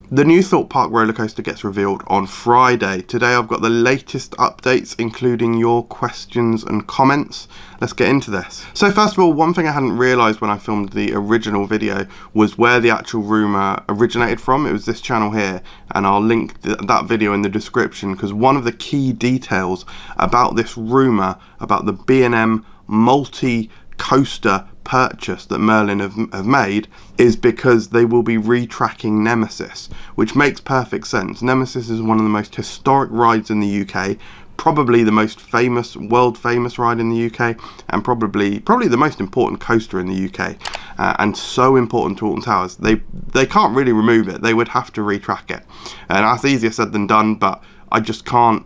The new THORPE Park Rollercoaster gets revealed on Friday. Today I've got the latest updates, including your questions and comments. Let's get into this. So first of all, one thing I hadn't realised when I filmed the original video was where the actual rumour originated from. It was this channel here, and I'll link that video in the description, because one of the key details about this rumour about the B&M Multi Coaster purchase that Merlin have made is because they will be retracking Nemesis, which makes perfect sense. Nemesis is one of the most historic rides in the UK, probably the most famous, world famous ride in the UK, and probably the most important coaster in the UK, and so important to Alton Towers. They can't really remove it. They would have to retrack it, and that's easier said than done, but I can't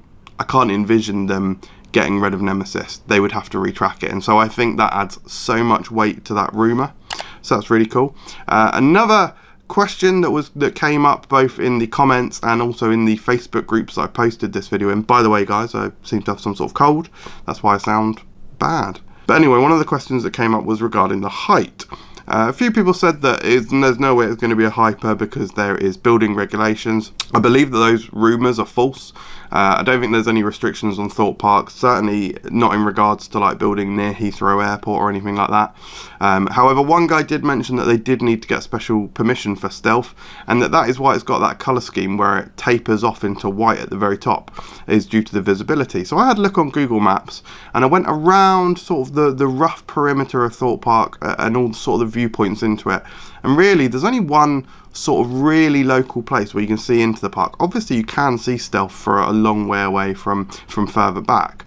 envision them getting rid of Nemesis. They would have to retrack it, and so I think that adds so much weight to that rumour. So that's really cool. Another question that came up both in the comments and also in the Facebook groups I posted this video in. By the way, guys, I seem to have some sort of cold. That's why I sound bad. But anyway, one of the questions that came up was regarding the height. A few people said that there's no way it's going to be a hyper because there is building regulations. I believe that those rumours are false. I don't think there's any restrictions on THORPE Park, certainly not in regards to like building near Heathrow Airport or anything like that. However, one guy did mention that they did need to get special permission for stealth, and that is why it's got that colour scheme where it tapers off into white at the very top, is due to the visibility. So I had a look on Google Maps, and I went around sort of the rough perimeter of THORPE Park and all sort of the viewpoints into it, and really there's only one sort of really local place where you can see into the park. Obviously you can see stealth for a long way away from further back,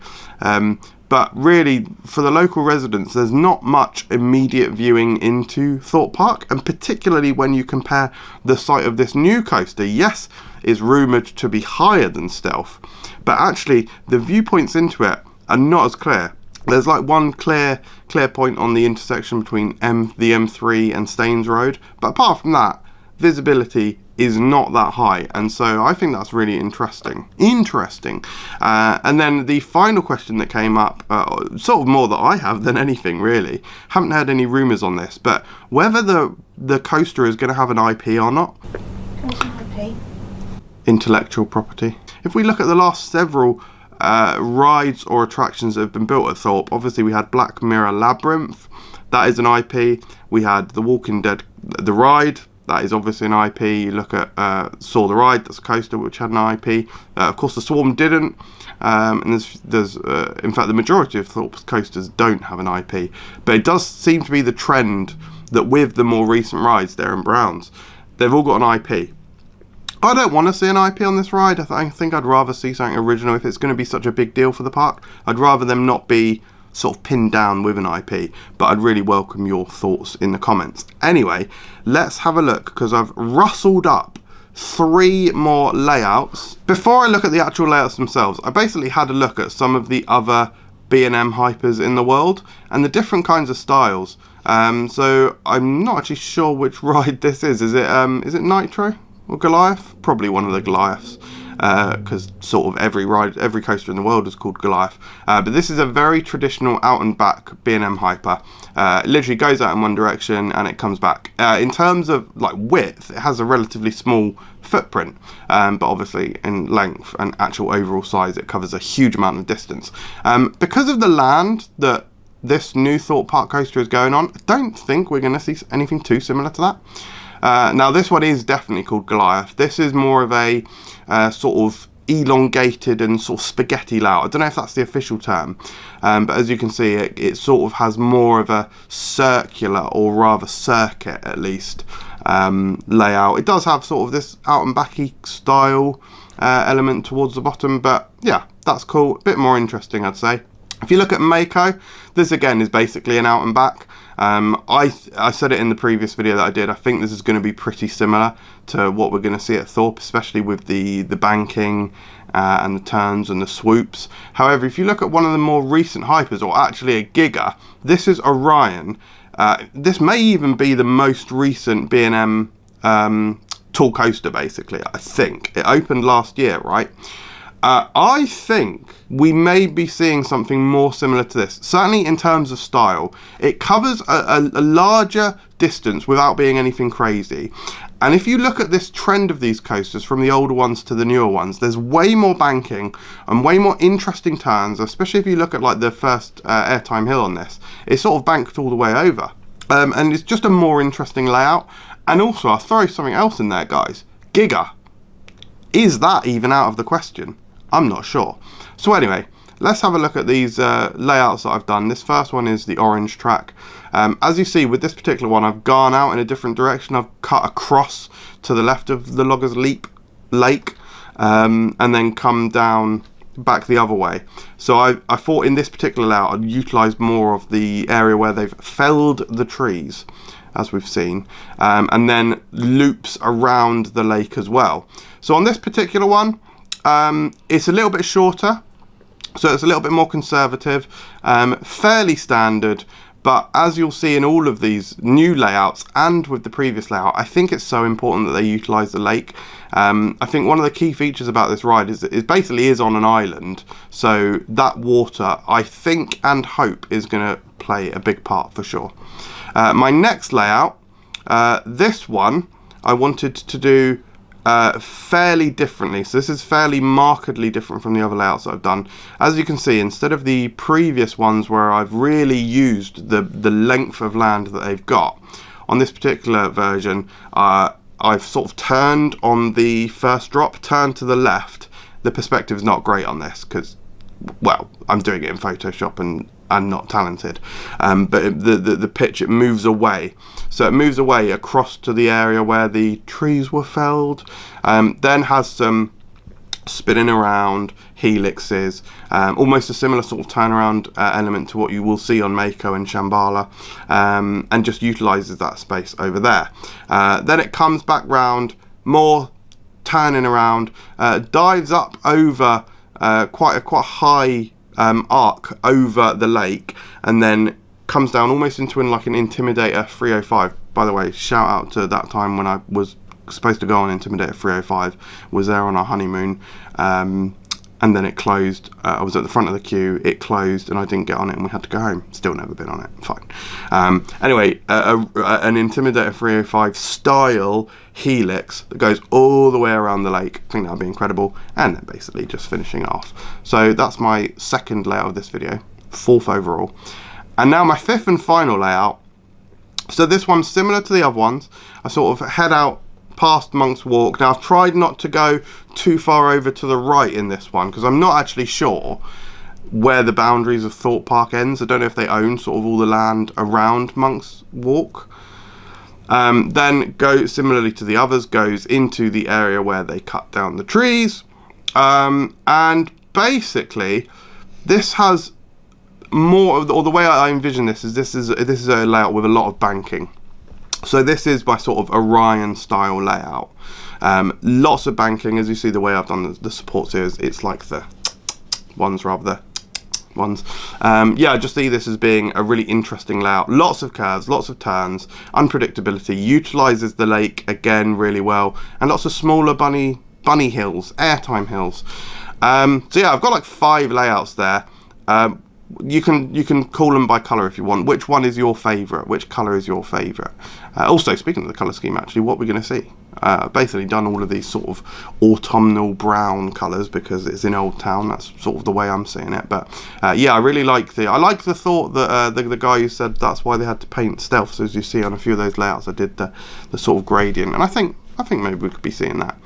but really for the local residents there's not much immediate viewing into THORPE Park, and particularly when you compare the site of this new coaster. Yes, is rumoured to be higher than stealth, but actually the viewpoints into it are not as clear. There's like one clear point on the intersection between the M3 and Staines Road, but apart from that, visibility is not that high, and so I think that's really interesting. And then the final question that came up, sort of more that I have than anything really, haven't heard any rumours on this, but whether the coaster is going to have an IP or not. What's an IP? Intellectual property. If we look at the last several rides or attractions that have been built at Thorpe, obviously we had Black Mirror Labyrinth, that is an IP. We had The Walking Dead, the ride, that is obviously an IP. You look at Saw the Ride, that's a coaster which had an IP. Of course the Swarm didn't, and there's in fact the majority of Thorpe's coasters don't have an IP, but it does seem to be the trend that with the more recent rides, Derren Brown's, they've all got an IP. I don't want to see an IP on this ride. I think I'd rather see something original. If it's going to be such a big deal for the park, I'd rather them not be sort of pinned down with an IP, but I'd really welcome your thoughts in the comments. Anyway, let's have a look, because I've rustled up 3 more layouts. Before I look at the actual layouts themselves, I basically had a look at some of the other B&M hypers in the world and the different kinds of styles. So I'm not actually sure which ride this is. Is it Nitro or Goliath? Probably one of the Goliaths, because sort of every coaster in the world is called Goliath. But this is a very traditional out and back B&M Hyper. It literally goes out in one direction and it comes back. In terms of like width, it has a relatively small footprint, but obviously in length and actual overall size, it covers a huge amount of distance. Because of the land that this new THORPE Park coaster is going on, I don't think we're going to see anything too similar to that. Now this one is definitely called Goliath. This is more of a sort of elongated and sort of spaghetti layout. I don't know if that's the official term, but as you can see, it sort of has more of a circular, or rather circuit at least, layout. It does have sort of this out and backy style element towards the bottom, but yeah, that's cool. A bit more interesting, I'd say. If you look at Mako, this again is basically an out and back. I said it in the previous video that I did, I think this is going to be pretty similar to what we're going to see at Thorpe, especially with the banking and the turns and the swoops. However, if you look at one of the more recent hypers, or actually a Giga, this is Orion. This may even be the most recent B&M tall coaster, basically, I think. It opened last year, right? I think we may be seeing something more similar to this. Certainly in terms of style. It covers a larger distance without being anything crazy. And if you look at this trend of these coasters from the older ones to the newer ones, there's way more banking and way more interesting turns, especially if you look at like the first airtime hill on this. It's sort of banked all the way over. And it's just a more interesting layout. And also, I'll throw something else in there, guys. Giga. Is that even out of the question? I'm not sure. So anyway, let's have a look at these layouts that I've done. This first one is the orange track. As you see with this particular one, I've gone out in a different direction. I've cut across to the left of the Loggers Leap Lake and then come down back the other way. So I thought in this particular layout I'd utilise more of the area where they've felled the trees, as we've seen, and then loops around the lake as well. So on this particular one, it's a little bit shorter, so it's a little bit more conservative, fairly standard, but as you'll see in all of these new layouts and with the previous layout, I think it's so important that they utilise the lake. I think one of the key features about this ride is it basically is on an island, so that water, I think and hope, is going to play a big part for sure. My next layout, this one, I wanted to do fairly differently. So this is fairly markedly different from the other layouts that I've done. As you can see, instead of the previous ones where I've really used the length of land that they've got, on this particular version, I've sort of turned on the first drop, turned to the left. The perspective's not great on this because, well, I'm doing it in Photoshop and I'm not talented, but the pitch, it moves away, so it moves away across to the area where the trees were felled, then has some spinning around helixes, almost a similar sort of turnaround element to what you will see on Mako and Shambhala, and just utilises that space over there. Then it comes back round, more turning around, dives up over quite a high arc over the lake, and then comes down almost into like an Intimidator 305. By the way, shout out to that time when I was supposed to go on Intimidator 305, was there on our honeymoon, and then it closed. I was at the front of the queue, it closed, and I didn't get on it, and we had to go home. Still never been on it, fine. Anyway, an Intimidator 305 style helix that goes all the way around the lake. I think that would be incredible. And then basically just finishing it off. So that's my second layout of this video, fourth overall. And now my fifth and final layout. So this one's similar to the other ones. I sort of head out past Monk's Walk. Now I've tried not to go too far over to the right in this one because I'm not actually sure where the boundaries of Thorpe Park ends. I don't know if they own sort of all the land around Monk's Walk. Then go similarly to the others, goes into the area where they cut down the trees, and basically this has more of the, or the way I envision this is a layout with a lot of banking. So this is my sort of Orion style layout. Lots of banking, as you see the way I've done the supports here, it's like the ones rather the ones. Yeah, I just see this as being a really interesting layout. Lots of curves, lots of turns, unpredictability, utilises the lake again really well, and lots of smaller bunny hills, airtime hills. So yeah, I've got like 5 layouts there. You can call them by colour if you want. Which one is your favourite? Which colour is your favourite? Also, speaking of the colour scheme, actually, what we're going to see. I've basically done all of these sort of autumnal brown colours because it's in Old Town. That's sort of the way I'm seeing it. But yeah, I really like I like the thought that the guy who said that's why they had to paint stealth. So as you see on a few of those layouts, I did the sort of gradient, and I think maybe we could be seeing that.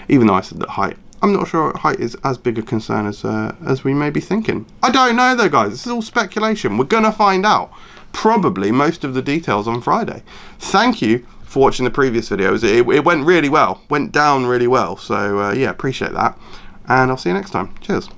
Even though I said that height, I'm not sure height is as big a concern as we may be thinking. I don't know though, guys. This is all speculation. We're gonna find out probably most of the details on Friday. Thank you for watching the previous videos. It went really well, went down really well. So yeah, appreciate that, and I'll see you next time. Cheers.